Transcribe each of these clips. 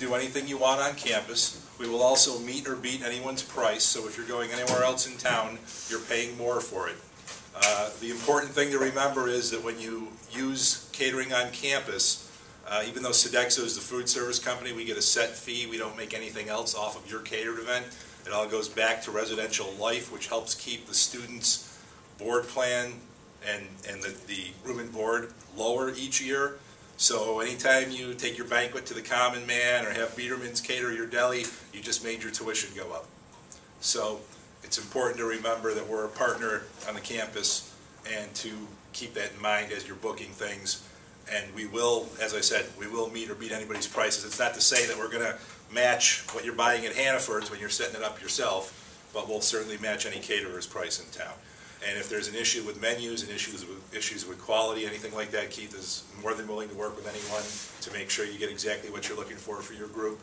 do anything you want on campus. We will also meet or beat anyone's price, so if you're going anywhere else in town, you're paying more for it. The important thing to remember is that when you use catering on campus, even though Sodexo is the food service company, we get a set fee. We don't make anything else off of your catered event. It all goes back to Residential Life, which helps keep the students' board plan and the room and board lower each year. So anytime you take your banquet to the Common Man or have Biederman's cater your deli, you just made your tuition go up. So it's important to remember that we're a partner on the campus and to keep that in mind as you're booking things. And we will, as I said, we will meet or beat anybody's prices. It's not to say that we're going to match what you're buying at Hannaford's when you're setting it up yourself, but we'll certainly match any caterer's price in town. And if there's an issue with menus and issues with quality, anything like that, Keith is more than willing to work with anyone to make sure you get exactly what you're looking for your group.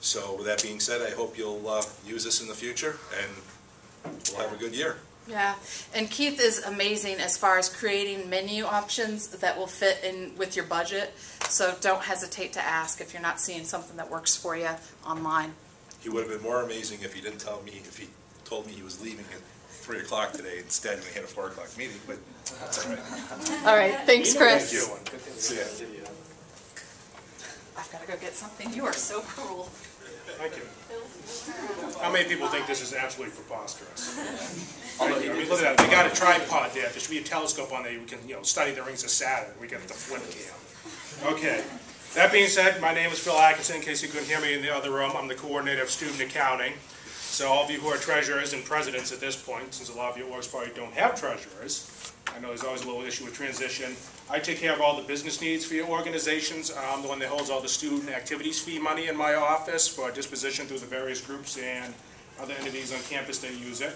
So with that being said, I hope you'll use this in the future, and we'll have a good year. Yeah, and Keith is amazing as far as creating menu options that will fit in with your budget. So don't hesitate to ask if you're not seeing something that works for you online. He would have been more amazing if he didn't tell me, if he told me he was leaving at 3 o'clock today instead, we had a 4 o'clock meeting, but that's all right. All right, thanks, Chris. Thank you. See ya. I've got to go get something. You are so cruel. Thank you. How many people think this is absolutely preposterous? I mean, look at that. They got a tripod there. There should be a telescope on there. We can, study the rings of Saturn. We get the flip cam. Okay. That being said, my name is Phil Atkinson. In case you couldn't hear me in the other room, I'm the coordinator of student accounting. So all of you who are treasurers and presidents at this point, since a lot of your orgs probably don't have treasurers, I know there's always a little issue with transition. I take care of all the business needs for your organizations. I'm the one that holds all the student activities fee money in my office for disposition through the various groups and other entities on campus that use it.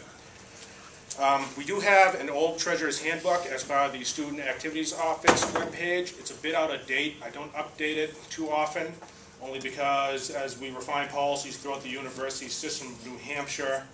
We do have an old treasurer's handbook as part of the student activities office webpage. It's a bit out of date. I don't update it too often, only because as we refine policies throughout the university system of New Hampshire,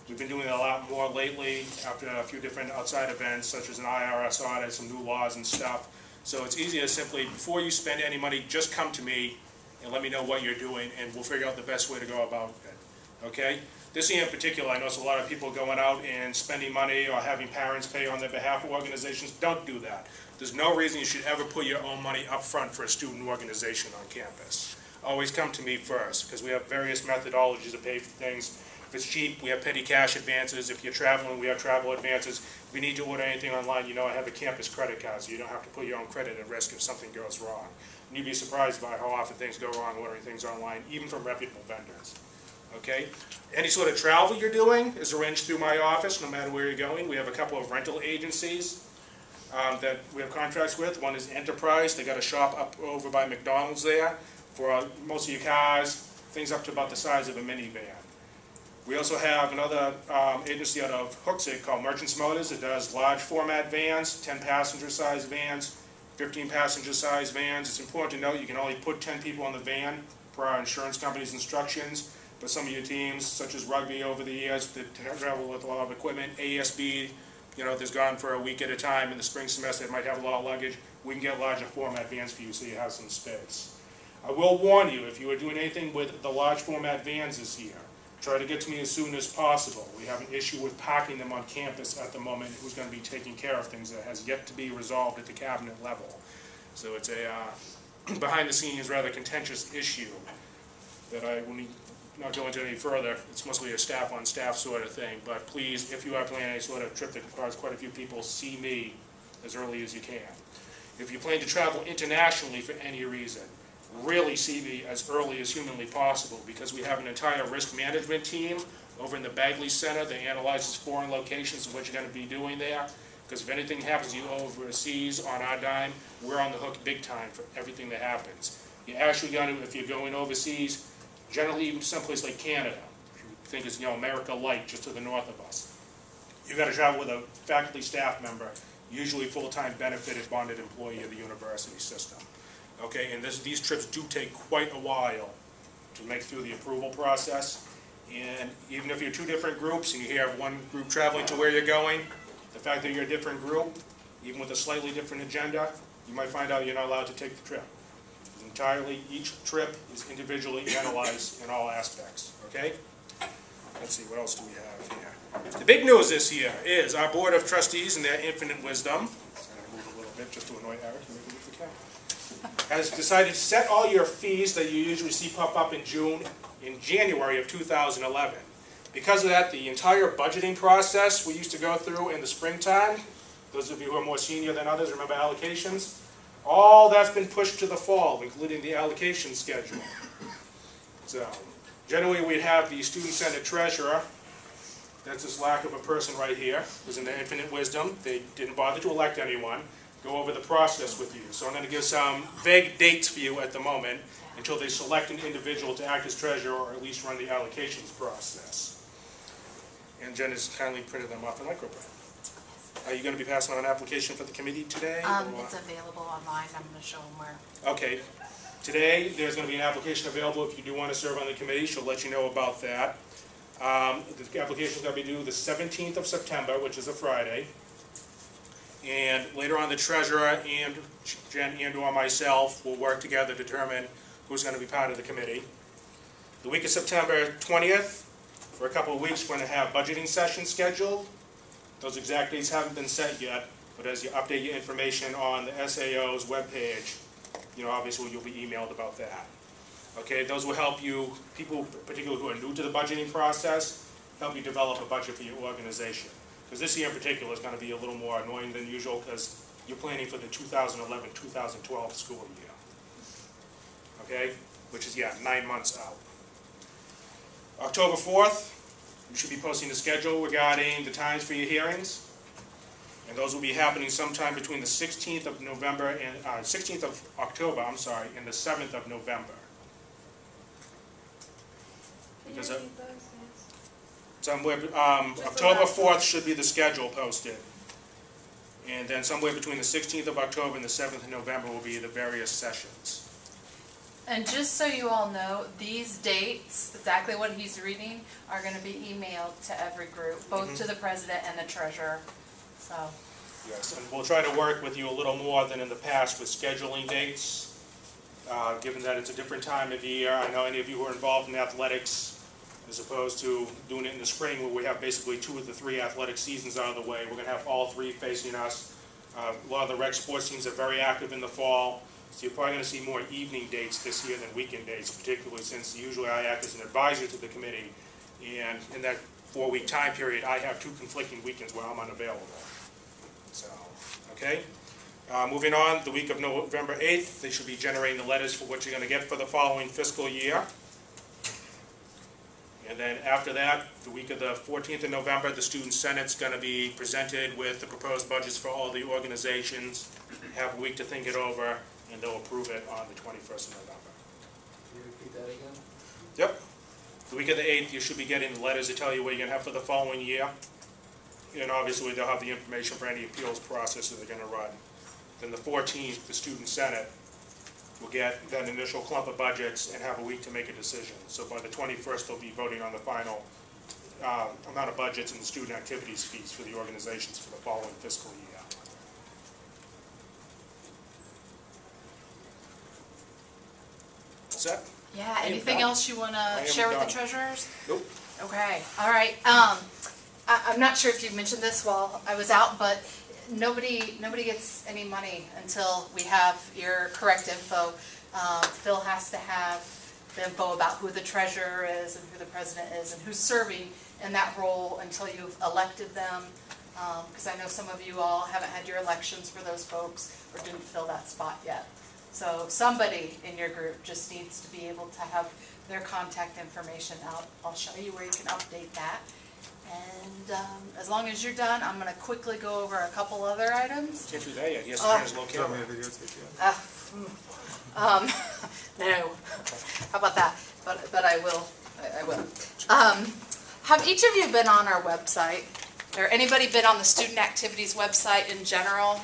we've been doing a lot more lately after a few different outside events, such as an IRS audit, some new laws and stuff. So it's easy to simply, before you spend any money, just come to me and let me know what you're doing, and we'll figure out the best way to go about it. Okay? This year in particular, I notice a lot of people going out and spending money or having parents pay on their behalf of organizations. Don't do that. There's no reason you should ever put your own money up front for a student organization on campus. Always come to me first, because we have various methodologies to pay for things. If it's cheap, we have petty cash advances. If you're traveling, we have travel advances. If you need to order anything online, I have a campus credit card, so you don't have to put your own credit at risk if something goes wrong. And you'd be surprised by how often things go wrong ordering things online, even from reputable vendors. Okay? Any sort of travel you're doing is arranged through my office, no matter where you're going. We have a couple of rental agencies that we have contracts with. One is Enterprise. They got a shop up over by McDonald's there for most of your cars, things up to about the size of a minivan. We also have another agency out of Hooksett called Merchants Motors that does large format vans, 10 passenger size vans, 15 passenger size vans. It's important to note you can only put 10 people in the van per our insurance company's instructions. But some of your teams, such as rugby over the years, that travel with a lot of equipment, ASB, that's gone for a week at a time in the spring semester, it might have a lot of luggage. We can get larger format vans for you so you have some space. I will warn you, if you are doing anything with the large format vans this year, try to get to me as soon as possible. We have an issue with parking them on campus at the moment. Who's going to be taking care of things that has yet to be resolved at the cabinet level. So it's a behind the scenes, rather contentious issue that I will not go into any further. It's mostly a staff on staff sort of thing. But please, if you are planning any sort of trip that requires quite a few people, see me as early as you can. If you plan to travel internationally for any reason, really see me as early as humanly possible, because we have an entire risk management team over in the Bagley Center that analyzes foreign locations and what you're going to be doing there. Because if anything happens to you overseas on our dime, we're on the hook big time for everything that happens. You're actually going to, if you're going overseas, generally even someplace like Canada, if you think it's America Light just to the north of us, you've got to travel with a faculty staff member, usually full-time benefited bonded employee of the university system. Okay, and these trips do take quite a while to make through the approval process. And even if you're two different groups and you have one group traveling to where you're going, the fact that you're a different group, even with a slightly different agenda, you might find out you're not allowed to take the trip. entirely. Each trip is individually analyzed in all aspects, okay? Let's see, what else do we have here? The big news this year is our Board of Trustees, in their infinite wisdom, I'm going to move a little bit just to annoy Eric, and maybe move the camera, has decided to set all your fees that you usually see pop up in January of 2011. Because of that, the entire budgeting process we used to go through in the springtime, those of you who are more senior than others remember allocations, all that's been pushed to the fall, including the allocation schedule. So, generally we'd have the student senate treasurer, that's this lack of a person right here, who's in their infinite wisdom, they didn't bother to elect anyone, go over the process with you. So I'm going to give some vague dates for you at the moment until they select an individual to act as treasurer or at least run the allocations process. And Jen has kindly printed them off in microprint. Are you going to be passing on an application for the committee today? It's available online. I'm going to show them where. Okay. Today, there's going to be an application available if you do want to serve on the committee. She'll let you know about that. The application is going to be due the 17th of September, which is a Friday. And later on, the treasurer and Jen and or myself will work together to determine who's going to be part of the committee. The week of September 20th, for a couple of weeks, we're going to have budgeting sessions scheduled. Those exact dates haven't been set yet, but as you update your information on the SAO's webpage, obviously you'll be emailed about that. Okay, those will help you, people particularly who are new to the budgeting process, help you develop a budget for your organization. Because this year in particular is going to be a little more annoying than usual because you're planning for the 2011-2012 school year. Okay, which is, 9 months out. October 4th, you should be posting the schedule regarding the times for your hearings. And those will be happening sometime between the 16th of November and 16th of October, and the 7th of November. Because somewhere October 4th should be the schedule posted. And then somewhere between the 16th of October and the 7th of November will be the various sessions. And just so you all know, these dates, exactly what he's reading, are going to be emailed to every group, both to the president and the treasurer. So. Yes, and we'll try to work with you a little more than in the past with scheduling dates, given that it's a different time of year. I know any of you who are involved in athletics, as opposed to doing it in the spring where we have basically 2 of the 3 athletic seasons out of the way. We're going to have all 3 facing us. A lot of the rec sports teams are very active in the fall. So you're probably going to see more evening dates this year than weekend dates, particularly since usually I act as an advisor to the committee. And in that 4-week time period, I have 2 conflicting weekends where I'm unavailable. So, okay. Moving on, the week of November 8th, they should be generating the letters for what you're going to get for the following fiscal year. And then after that, the week of the 14th of November, the Student Senate's going to be presented with the proposed budgets for all the organizations, have a week to think it over, and they'll approve it on the 21st of November. Can you repeat that again? Yep. The week of the 8th, you should be getting the letters to tell you what you're going to have for the following year. And obviously, they'll have the information for any appeals process that they're going to run. Then the 14th, the Student Senate will get that initial clump of budgets and have a week to make a decision. So by the 21st, they'll be voting on the final amount of budgets and the student activities fees for the organizations for the following fiscal year. What's that? Yeah, anything else you want to share with the treasurers? Nope. Okay, all right. I'm not sure if you mentioned this while I was out, but nobody gets any money until we have your correct info. Phil has to have the info about who the treasurer is and who the president is and who's serving in that role until you've elected them. Because I know some of you all haven't had your elections for those folks or didn't fill that spot yet. So somebody in your group just needs to be able to have their contact information out. I'll show you where you can update that. And as long as you're done, I'm going to quickly go over a couple other items. Can't do that yet. He has to turn his low camera. No. How about that? But I will. I will. Have each of you been on our website? Or anybody been on the student activities website in general?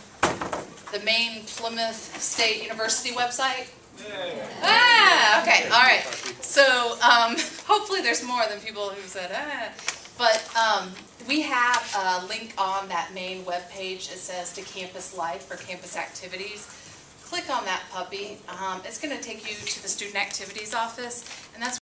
The main Plymouth State University website? Yeah. Ah, okay, all right. So hopefully there's more than people who said, ah. But we have a link on that main webpage. It says to Campus Life or Campus Activities. click on that puppy, it's going to take you to the student activities office, and that's